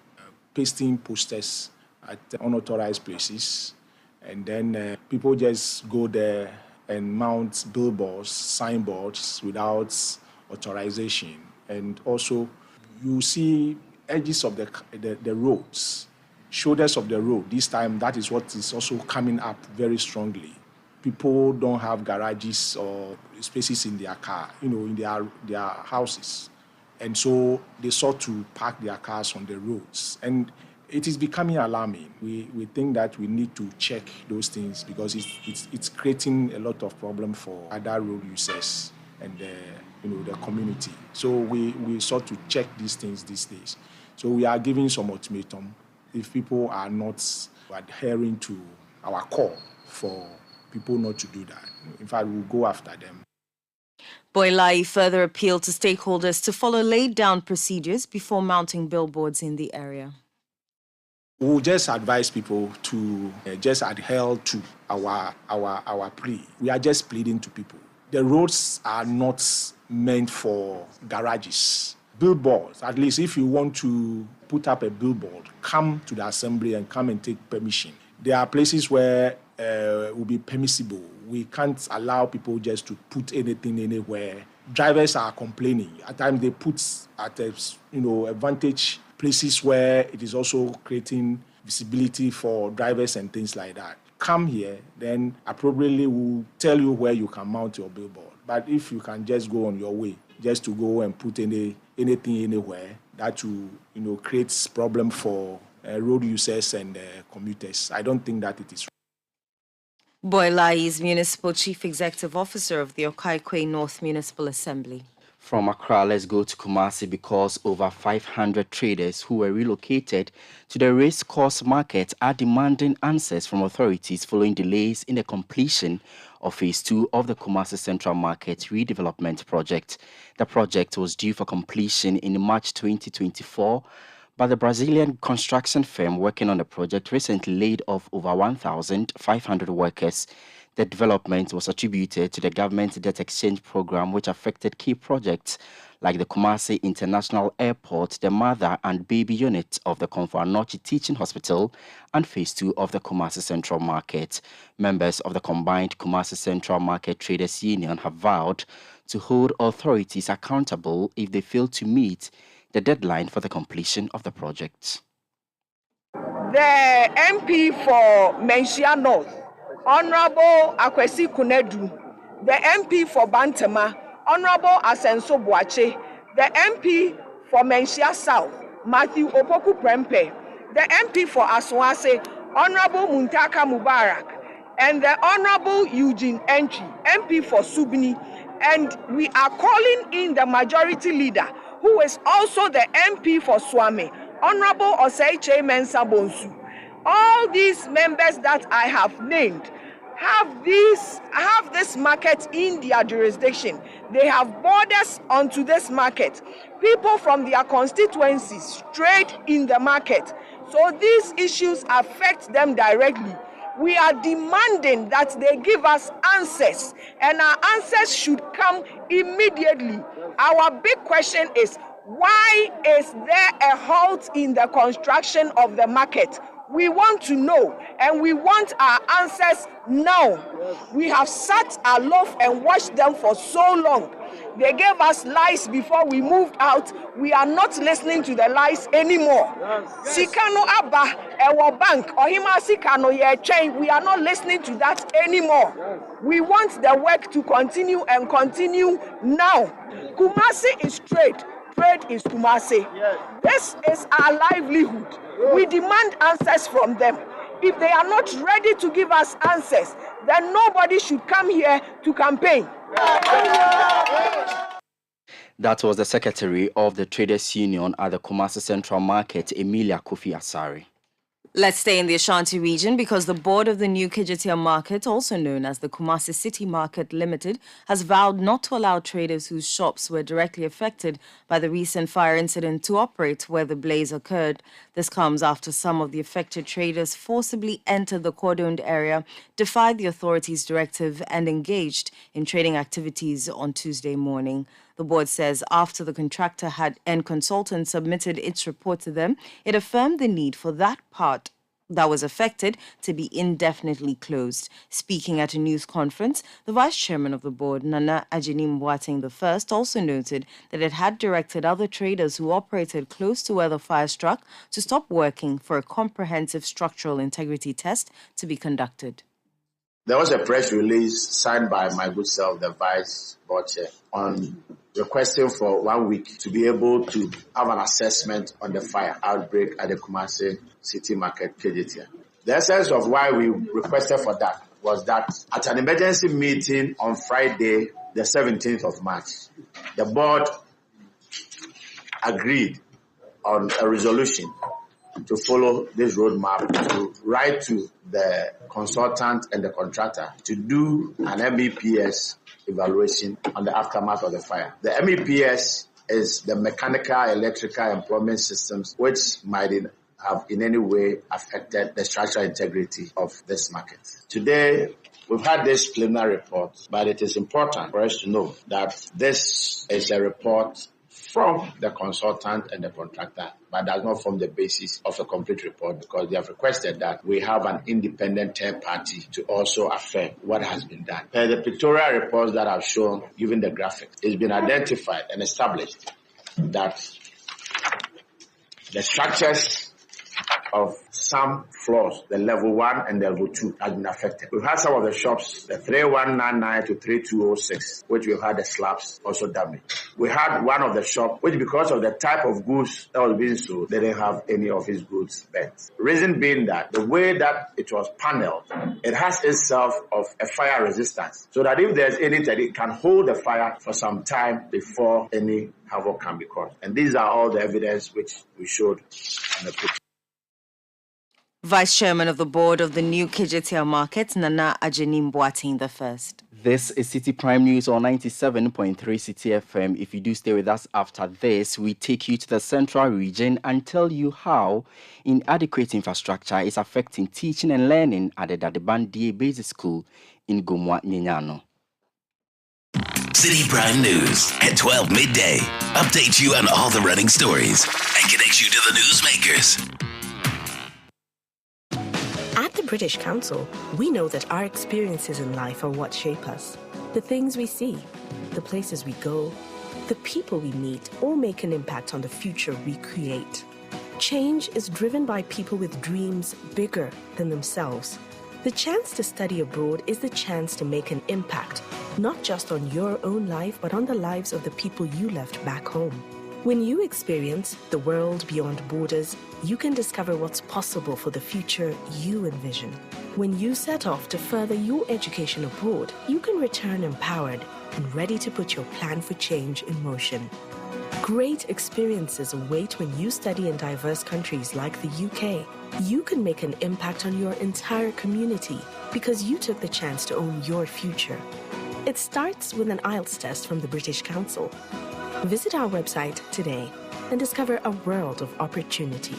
Speaker 17: pasting posters at unauthorized places. And then people just go there and mount billboards, signboards without authorization. And also, you see edges of the roads, shoulders of the road. This time, that is what is also coming up very strongly. People don't have garages or spaces in their car, in their houses. And so they sought to park their cars on the roads. And it is becoming alarming. We think that we need to check those things because it's creating a lot of problem for other road users and the community. So we sought to check these things these days. So we are giving some ultimatum. If people are not adhering to our call for people not to do that, in fact, we'll go after them.
Speaker 3: Boylai further appealed to stakeholders to follow laid-down procedures before mounting billboards in the area.
Speaker 17: We'll just advise people to just adhere to our plea. We are just pleading to people. The roads are not meant for garages. Billboards, at least if you want to put up a billboard, come to the assembly and come and take permission. There are places where it will be permissible. We can't allow people just to put anything anywhere. Drivers are complaining. At times they put at advantage places where it is also creating visibility for drivers and things like that. Come here, then appropriately we'll tell you where you can mount your billboard. But if you can just go on your way, just to go and put anything anywhere, that will creates problem for road users and commuters. I don't think that it is.
Speaker 3: Boylai is Municipal Chief Executive Officer of the Okaikwe North Municipal Assembly.
Speaker 2: From Accra, let's go to Kumasi because over 500 traders who were relocated to the race course market are demanding answers from authorities following delays in the completion of Phase 2 of the Kumasi Central Market redevelopment project. The project was due for completion in March 2024, but the Brazilian construction firm working on the project recently laid off over 1,500 workers. The development was attributed to the government debt exchange program, which affected key projects like the Kumasi International Airport, the mother and baby unit of the Komfo Anokye Teaching Hospital, and Phase 2 of the Kumasi Central Market. Members of the combined Kumasi Central Market Traders Union have vowed to hold authorities accountable if they fail to meet the deadline for the completion of the project.
Speaker 18: The MP for Menchia North, Honorable Akwesi Kunedu, the MP for Bantama, Honorable Asenso Boache, the MP for Menchia South, Matthew Opoku Prempe, the MP for Aswase, Honorable Muntaka Mubarak, and the Honorable Eugene Entry, MP for Subni. And we are calling in the majority leader, who is also the MP for Swami, Honorable Oseiche Mensa Bonsu. All these members that I have named have this market in their jurisdiction. They have borders onto this market. People from their constituencies trade in the market. So these issues affect them directly. We are demanding that they give us answers, and our answers should come immediately. Our big question is, why is there a halt in the construction of the market? We want to know, and we want our answers now. We have sat aloft and watched them for so long. They gave us lies before we moved out. We are not listening to the lies anymore. Sikano Abba, our bank, Ohima Sikano Yechen, we are not listening to that anymore. We want the work to continue and continue now. Kumasi is trade. Trade is Kumasi. This is our livelihood. We demand answers from them. If they are not ready to give us answers, then nobody should come here to campaign.
Speaker 2: That was the secretary of the Traders Union at the Kumasi Central Market, Emilia Kofi Asari.
Speaker 3: Let's stay in the Ashanti region because the board of the new Kejetia market, also known as the Kumasi City Market Limited, has vowed not to allow traders whose shops were directly affected by the recent fire incident to operate where the blaze occurred. This comes after some of the affected traders forcibly entered the cordoned area, defied the authorities' directive, and engaged in trading activities on Tuesday morning. The board says after the contractor and consultant submitted its report to them, it affirmed the need for that part that was affected to be indefinitely closed. Speaking at a news conference, the vice chairman of the board, Nana Ajinim Boateng I, also noted that it had directed other traders who operated close to where the fire struck to stop working for a comprehensive structural integrity test to be conducted.
Speaker 19: There was a press release signed by my good self, the vice board chair, on requesting for 1 week to be able to have an assessment on the fire outbreak at the Kumasi City Market, Kejetia. The essence of why we requested for that was that at an emergency meeting on Friday, the 17th of March, the board agreed on a resolution to follow this roadmap, to write to the consultant and the contractor to do an MEPS evaluation on the aftermath of the fire. The MEPS is the mechanical, electrical, and plumbing systems which might have in any way affected the structural integrity of this market. Today, we've had this preliminary report, but it is important for us to know that this is a report from the consultant and the contractor, but does not form the basis of a complete report because they have requested that we have an independent third party to also affirm what has been done. The pictorial reports that I've shown, given the graphic, it's been identified and established that the structures of some floors, the level 1 and the level 2, has been affected. We've had some of the shops, the 3199 to 3206, which we've had the slabs also damaged. We had one of the shop, which because of the type of goods that was being sold, they didn't have any of his goods bent. Reason being that the way that it was paneled, it has itself of a fire resistance, so that if there's anything, it can hold the fire for some time before any havoc can be caused. And these are all the evidence which we showed on the picture.
Speaker 3: Vice Chairman of the Board of the new Kejetia Market, Nana Ajenim Boating the first.
Speaker 2: This is Citi Prime News on 97.3 Citi FM. If you do stay with us after this, we take you to the central region and tell you how inadequate infrastructure is affecting teaching and learning at the Dadeban DA Basic School in Gomwa Nyenyano.
Speaker 1: Citi Prime News at 12 midday. Update you on all the running stories and connect you to the newsmakers.
Speaker 20: At the British Council, we know that our experiences in life are what shape us. The things we see, the places we go, the people we meet all make an impact on the future we create. Change is driven by people with dreams bigger than themselves. The chance to study abroad is the chance to make an impact, not just on your own life, but on the lives of the people you left back home. When you experience the world beyond borders, you can discover what's possible for the future you envision. When you set off to further your education abroad, you can return empowered and ready to put your plan for change in motion. Great experiences await when you study in diverse countries like the UK. You can make an impact on your entire community because you took the chance to own your future. It starts with an IELTS test from the British Council. Visit our website today and discover a world of opportunity.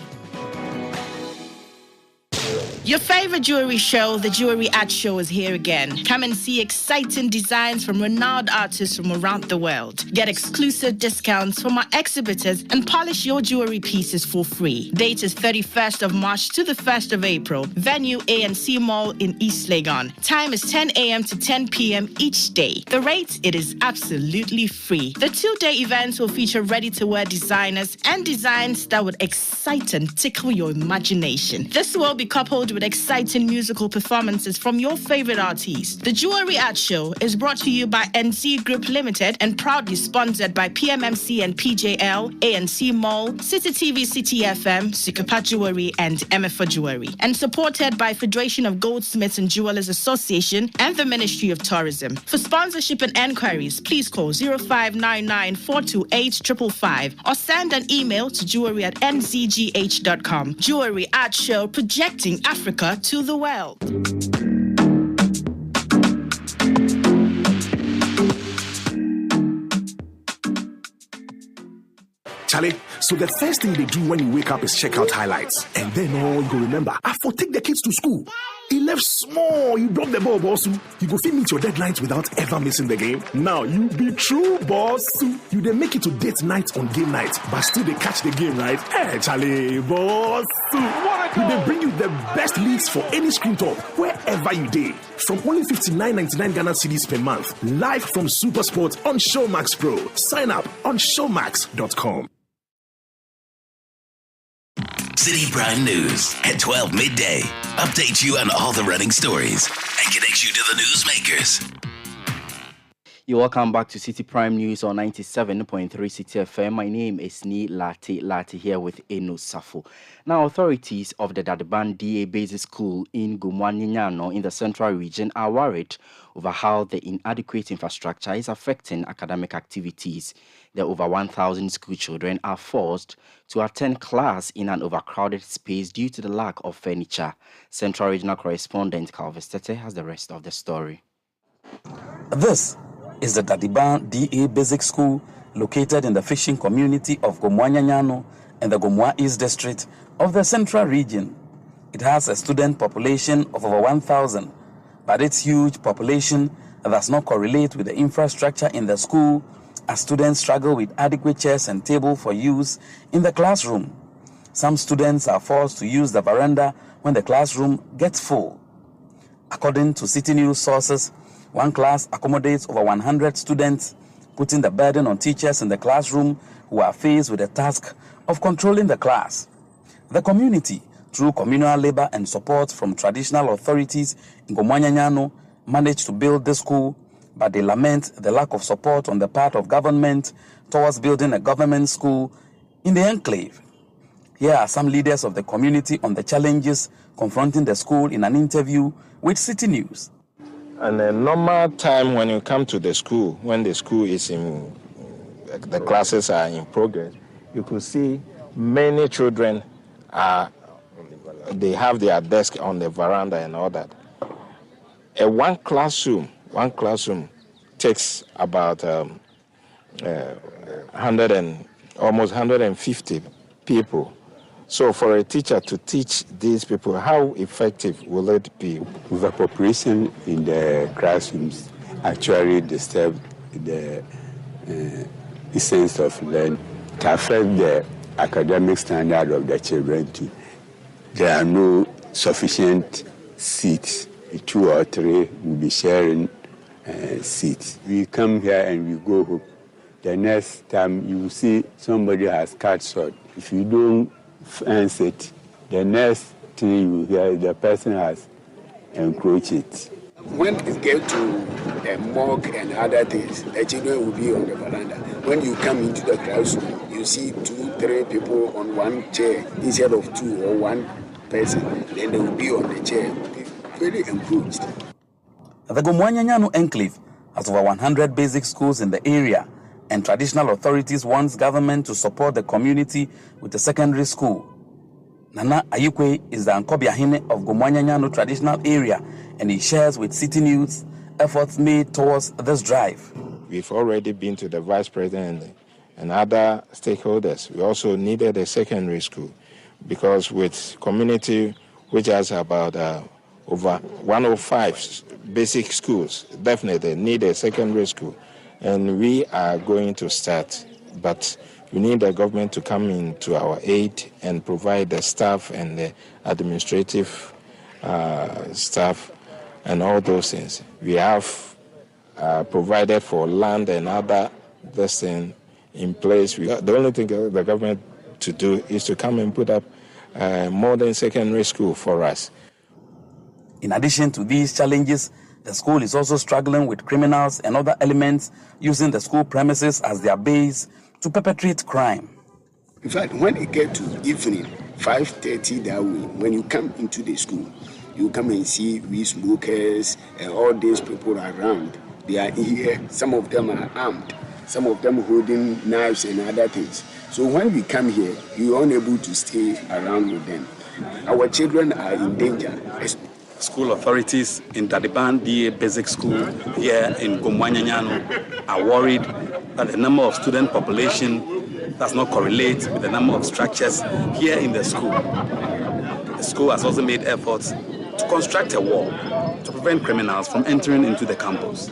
Speaker 21: Your favorite jewelry show, the Jewelry Art Show, is here again. Come and see exciting designs from renowned artists from around the world. Get exclusive discounts from our exhibitors and polish your jewelry pieces for free. Date is 31st of March to the 1st of April. Venue ANC Mall in East Legon. Time is 10 a.m. to 10 p.m. each day. The rate, it is absolutely free. The 2-day events will feature ready-to-wear designers and designs that would excite and tickle your imagination. This will be coupled with exciting musical performances from your favorite artists. The Jewelry Art Show is brought to you by NC Group Limited and proudly sponsored by PMMC and PJL, ANC Mall, City TV, City FM, Sikapa Jewelry, and MFA Jewelry, and supported by Federation of Goldsmiths and Jewelers Association and the Ministry of Tourism. For sponsorship and enquiries, please call 0599 428 555 or send an email to jewelry@nzgh.com. Jewelry Art Show, projecting Africa to the world.
Speaker 12: Charlie, so the first thing they do when you wake up is check out highlights. And then all you go remember, take the kids to school. He left small, you drop the ball, boss. You go fit meet your deadlines without ever missing the game. Now you be true, boss. You then make it to date night on game night, but still they catch the game, right? Hey, Charlie, boss. We then bring you the best leagues for any screen top, wherever you did. From only 59.99 Ghana cedis per month, live from Super Sport on Showmax Pro. Sign up on showmax.com.
Speaker 1: Citi Prime News at 12 midday. Update you on all the running stories and connect you to the newsmakers.
Speaker 2: You're welcome back to Citi Prime News on 97.3 Citi FM. My name is Larte here with Safo. Now, authorities of the Dadeban DA Basic School in Gomwa Nyenyano in the central region are worried over how the inadequate infrastructure is affecting academic activities. The over 1,000 school children are forced to attend class in an overcrowded space due to the lack of furniture. Central Regional Correspondent Calvis Tete has the rest of the story.
Speaker 22: This is the Dadeban DA Basic School located in the fishing community of Gomwa Nyenyano in the Gomwa East District of the Central Region. It has a student population of over 1,000, but its huge population does not correlate with the infrastructure in the school, as students struggle with adequate chairs and tables for use in the classroom. Some students are forced to use the veranda when the classroom gets full. According to City News sources, one class accommodates over 100 students, putting the burden on teachers in the classroom who are faced with the task of controlling the class. The community through communal labor and support from traditional authorities in Gomwanyanyano, managed to build the school, but they lament the lack of support on the part of government towards building a government school in the enclave. Here are some leaders of the community on the challenges confronting the school in an interview with Citi News.
Speaker 6: And a normal time when you come to the school, when the school is in, the classes are in progress, you could see many children they have their desk on the veranda and all that. One classroom takes about 150 people. So for a teacher to teach these people, how effective will it be?
Speaker 7: Overpopulation in the classrooms actually disturb the essence of learning. It affects the academic standard of the children too. There are no sufficient seats. 2 or 3 will be sharing seats. We come here and we go home. The next time you see somebody has cut short. If you don't fence it, the next thing you hear the person has encroached it.
Speaker 23: When it gets to a morgue and other things, the children will be on the veranda. When you come into the classroom, you see 2, 3 people on one chair instead of 2 or 1 person. Then they will be on the chair, very encroached.
Speaker 22: The Gomwanyanyano enclave has over 100 basic schools in the area, and traditional authorities wants government to support the community with a secondary school. Nana Ayukwe is the Ankobiahine of Gomwanyanyano traditional area, and he shares with Citi News efforts made towards this drive.
Speaker 6: We've already been to the vice president and other stakeholders. We also needed a secondary school because with community which has about over 105 basic schools, definitely need a secondary school. And we are going to start, but we need the government to come into our aid and provide the staff and the administrative staff and all those things. We have provided for land and other this thing in place. The only thing the government to do is to come and put up modern secondary school for us.
Speaker 22: In addition to these challenges, the school is also struggling with criminals and other elements using the school premises as their base to perpetrate crime.
Speaker 23: In fact, when it gets to evening, 5:30 that way, when you come into the school, you come and see we smokers and all these people around. They are here. Some of them are armed. Some of them holding knives and other things. So when we come here, you are unable to stay around with them. Our children are in danger.
Speaker 22: School authorities in Dadiban DA Basic School here in Gomwanyanyano are worried that the number of student population does not correlate with the number of structures here in the school. The school has also made efforts to construct a wall to prevent criminals from entering into the campus.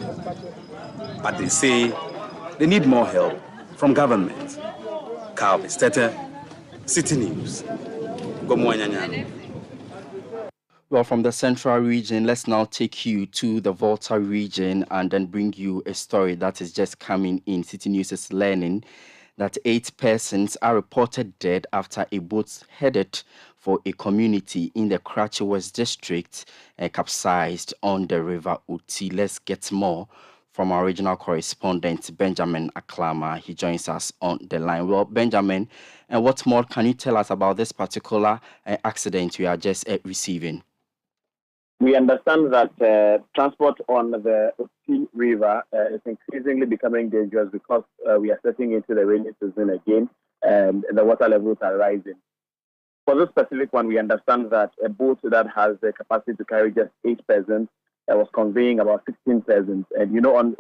Speaker 22: But they say they need more help from government. Carl Bistete, Citi News, Gomwanyanyano.
Speaker 2: Well, from the central region, let's now take you to the Volta region and then bring you a story that is just coming in. Citi News is learning that 8 persons are reported dead after a boat headed for a community in the Karachi West district capsized on the river Uti. Let's get more from our regional correspondent, Benjamin Aklama. He joins us on the line. Well, Benjamin, what more can you tell us about this particular accident we are just receiving?
Speaker 24: We understand that transport on the Uti River is increasingly becoming dangerous because we are stepping into the rainy season again and the water levels are rising. For this specific one, we understand that a boat that has the capacity to carry just 8 persons was conveying about 16 persons. And you know, on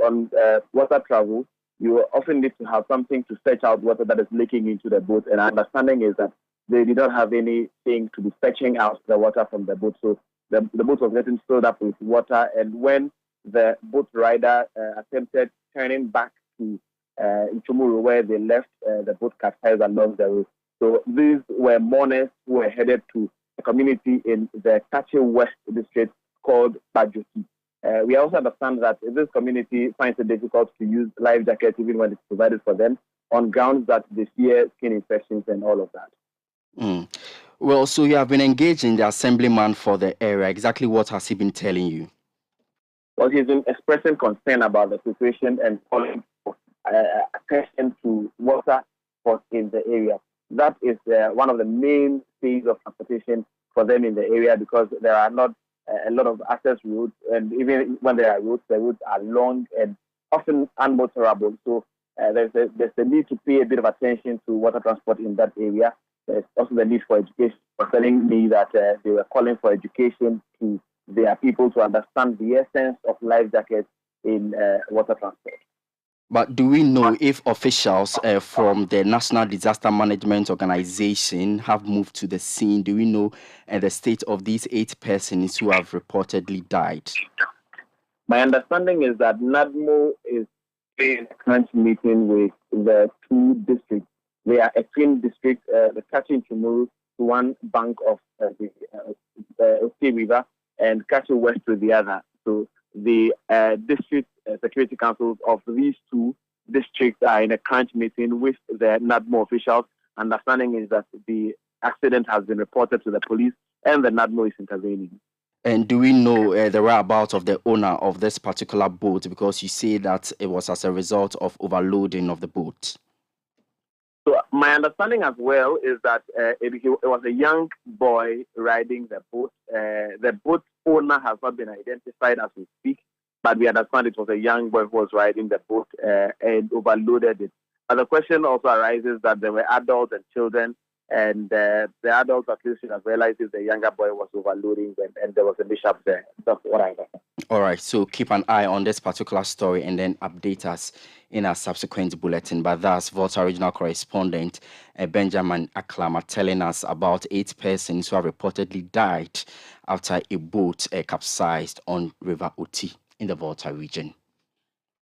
Speaker 24: water travel, you often need to have something to fetch out water that is leaking into the boat. And our understanding is that they did not have anything to be fetching out the water from the boat. So the boat was getting filled up with water, and when the boat rider attempted turning back to Ichumuru, where they left, the boat capsized along the road. So these were mourners who were headed to a community in the Karachi West district called Bajoki. We also understand that this community finds it difficult to use life jackets even when it's provided for them, on grounds that they fear skin infections and all of that.
Speaker 2: Well, so you have been engaging the assemblyman for the area. Exactly what has he been telling you?
Speaker 24: Well, he's been expressing concern about the situation and calling for attention to water in the area. That is one of the main things of transportation for them in the area, because there are not a lot of access roads, and even when there are roads, the roads are long and often unmotorable. So there's the need to pay a bit of attention to water transport in that area. There's also the need for education. For telling me that they were calling for education to their people to understand the essence of life jackets in water transport.
Speaker 2: But do we know if officials from the National Disaster Management Organization have moved to the scene? Do we know the state of these 8 persons who have reportedly died?
Speaker 24: My understanding is that NADMO is in a crunch meeting with the 2 districts. They are a twin district, the Kachi Chumuru to one bank of the Oki River, and Kachi West to the other. So the district security councils of these 2 districts are in a crunch meeting with the NADMO officials. Understanding is that the accident has been reported to the police and the NADMO is intervening.
Speaker 2: And do we know the whereabouts of the owner of this particular boat? Because you say that it was as a result of overloading of the boat.
Speaker 24: So my understanding as well is that it was a young boy riding the boat. The boat owner has not been identified as we speak, but we understand it was a young boy who was riding the boat and overloaded it. But the question also arises that there were adults and children, and the adults at least should have realized if the younger boy was overloading and there was a mishap there. That's what I know.
Speaker 2: All right, so keep an eye on this particular story and then update us in our subsequent bulletin. But that's Volta regional correspondent Benjamin Aklama telling us about 8 persons who have reportedly died after a boat capsized on River Oti in the Volta region.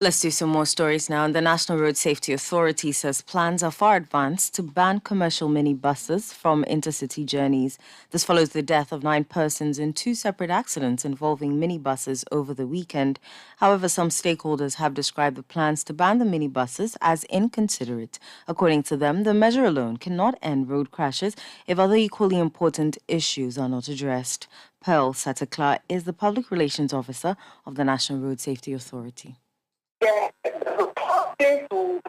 Speaker 3: Let's do some more stories now. The National Road Safety Authority says plans are far advanced to ban commercial minibuses from intercity journeys. This follows the death of 9 persons in 2 separate accidents involving minibuses over the weekend. However, some stakeholders have described the plans to ban the minibuses as inconsiderate. According to them, the measure alone cannot end road crashes if other equally important issues are not addressed. Pearl Satakla is the Public Relations Officer of the National Road Safety Authority.
Speaker 5: The plan to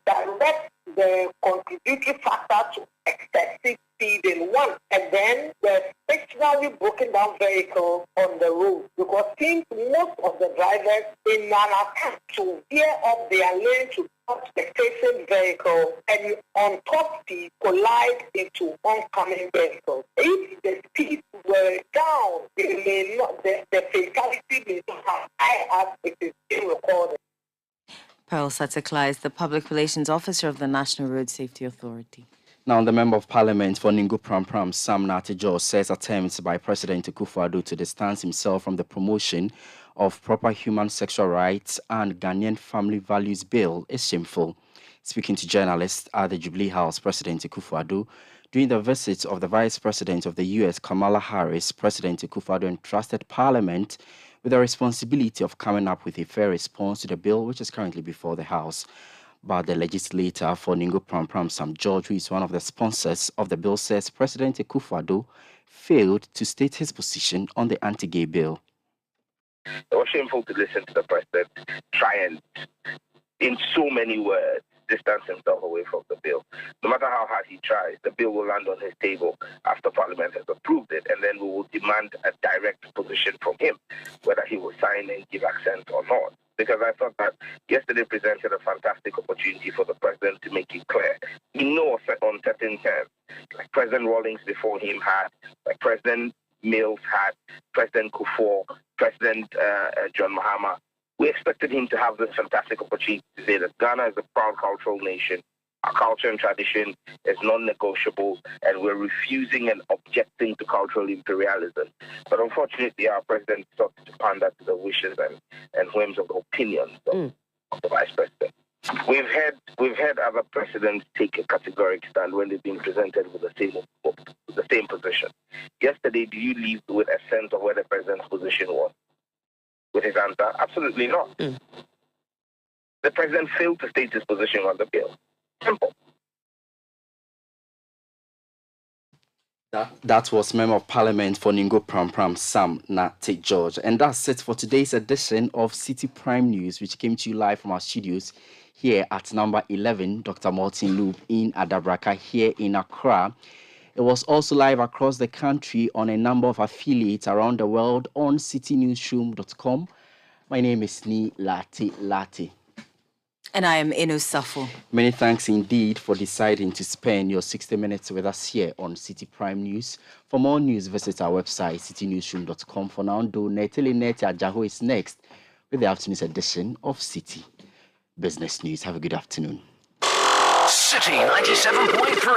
Speaker 5: direct the contributory factor to excessive speed in one, and then the fictionally broken down vehicle on the road. Because since most of the drivers, in an attempt to veer off their lane to touch the facing vehicle and on top speed collide into oncoming vehicles. If the speed were down, it may not, the fatality may not have high as it is being recorded.
Speaker 3: Pearl Satakla is the Public Relations Officer of the National Road Safety Authority.
Speaker 2: Now, the Member of Parliament for Ningo Pram Sam Nartejo says attempts by President Akufo-Addo to distance himself from the promotion of proper human sexual rights and Ghanaian family values bill is shameful. Speaking to journalists at the Jubilee House, President Akufo-Addo, during the visit of the Vice President of the U.S., Kamala Harris, President Akufo-Addo entrusted Parliament with the responsibility of coming up with a fair response to the bill, which is currently before the House. But the legislator for Ningo Pram Sam George, who is one of the sponsors of the bill, says President Akufo-Addo failed to state his position on the anti-gay bill.
Speaker 8: It was shameful to listen to the president try and, in so many words, distance himself away from the bill. No matter how hard he tries, the bill will land on his table after Parliament has approved it, and then we will demand a direct position from him, whether he will sign and give assent or not. Because I thought that yesterday presented a fantastic opportunity for the president to make it clear. In no uncertain terms, like President Rawlings before him had, like President Mills had, President Kufuor, President John Mahama. We expected him to have this fantastic opportunity to say that Ghana is a proud cultural nation. Our culture and tradition is non-negotiable, and we're refusing and objecting to cultural imperialism. But unfortunately, our president sought to pander to the wishes and whims of the opinions of the vice president. We've had other presidents take a categoric stand when they've been presented with the same position. Yesterday, do you leave with a sense of where the president's position was? With his answer, absolutely not. The president failed to state his position on the bill. Simple.
Speaker 2: That was Member of Parliament for Ningo Pram Pram, Sam Nate George. And that's it for today's edition of Citi Prime News, which came to you live from our studios here at number 11, Dr. Martin Loop in Adabraka here in Accra. It was also live across the country on a number of affiliates around the world on citynewsroom.com. My name is Larte.
Speaker 3: And I am Safo.
Speaker 2: Many thanks indeed for deciding to spend your 60 minutes with us here on Citi Prime News. For more news, visit our website, citynewsroom.com. For now, Neteli Neti Ajaho is next with the afternoon's edition of Citi Business News. Have a good afternoon.
Speaker 12: Citi 97.3.